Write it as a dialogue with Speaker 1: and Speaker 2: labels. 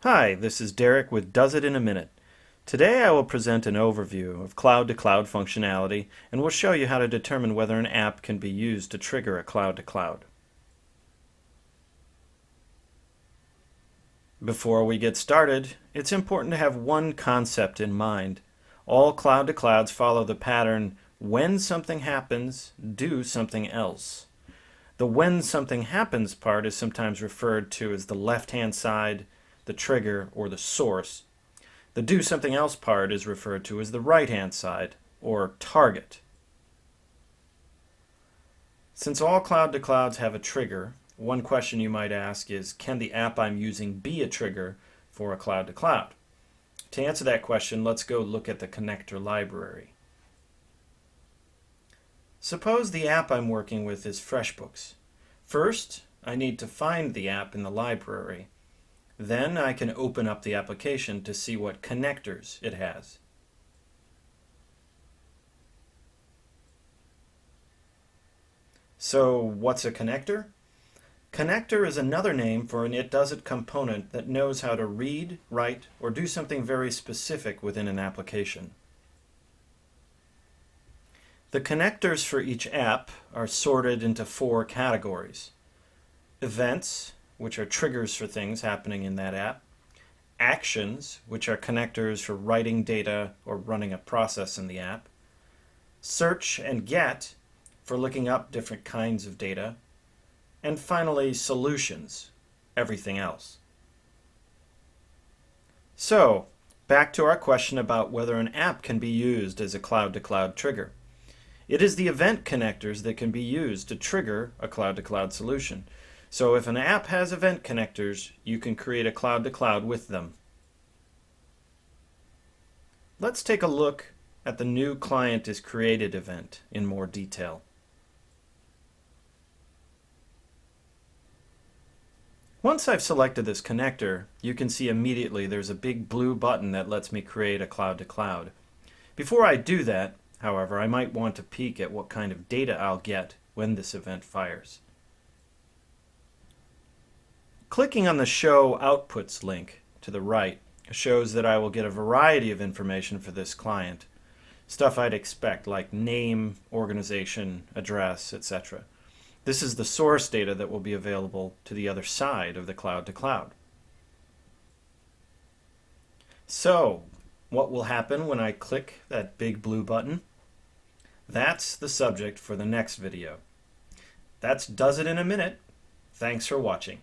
Speaker 1: Hi, this is Derek with Does It in a Minute. Today I will present an overview of cloud-to-cloud functionality and will show you how to determine whether an app can be used to trigger a cloud-to-cloud. Before we get started, it's important to have one concept in mind. All cloud-to-clouds follow the pattern, when something happens, do something else. The when something happens part is sometimes referred to as the left-hand side, the trigger, or the source. The do something else part is referred to as the right-hand side, or target. Since all cloud-to-clouds have a trigger, one question you might ask is, can the app I'm using be a trigger for a cloud-to-cloud? To answer that question, let's go look at the connector library. Suppose the app I'm working with is FreshBooks. First, I need to find the app in the library. Then I can open up the application to see what connectors it has. So what's a connector? Connector is another name for an itDuzzit component that knows how to read, write, or do something very specific within an application. The connectors for each app are sorted into 4 categories. Events, which are triggers for things happening in that app. Actions, which are connectors for writing data or running a process in the app. Search and get, for looking up different kinds of data. And finally, solutions, everything else. So, back to our question about whether an app can be used as a cloud-to-cloud trigger. It is the event connectors that can be used to trigger a cloud-to-cloud solution. So if an app has event connectors, you can create a cloud-to-cloud with them. Let's take a look at the new client is created event in more detail. Once I've selected this connector, you can see immediately there's a big blue button that lets me create a cloud-to-cloud. Before I do that, however, I might want to peek at what kind of data I'll get when this event fires. Clicking on the Show Outputs link to the right shows that I will get a variety of information for this client. Stuff I'd expect like name, organization, address, etc. This is the source data that will be available to the other side of the cloud-to-cloud. So, what will happen when I click that big blue button? That's the subject for the next video. That's Does It in a Minute. Thanks for watching.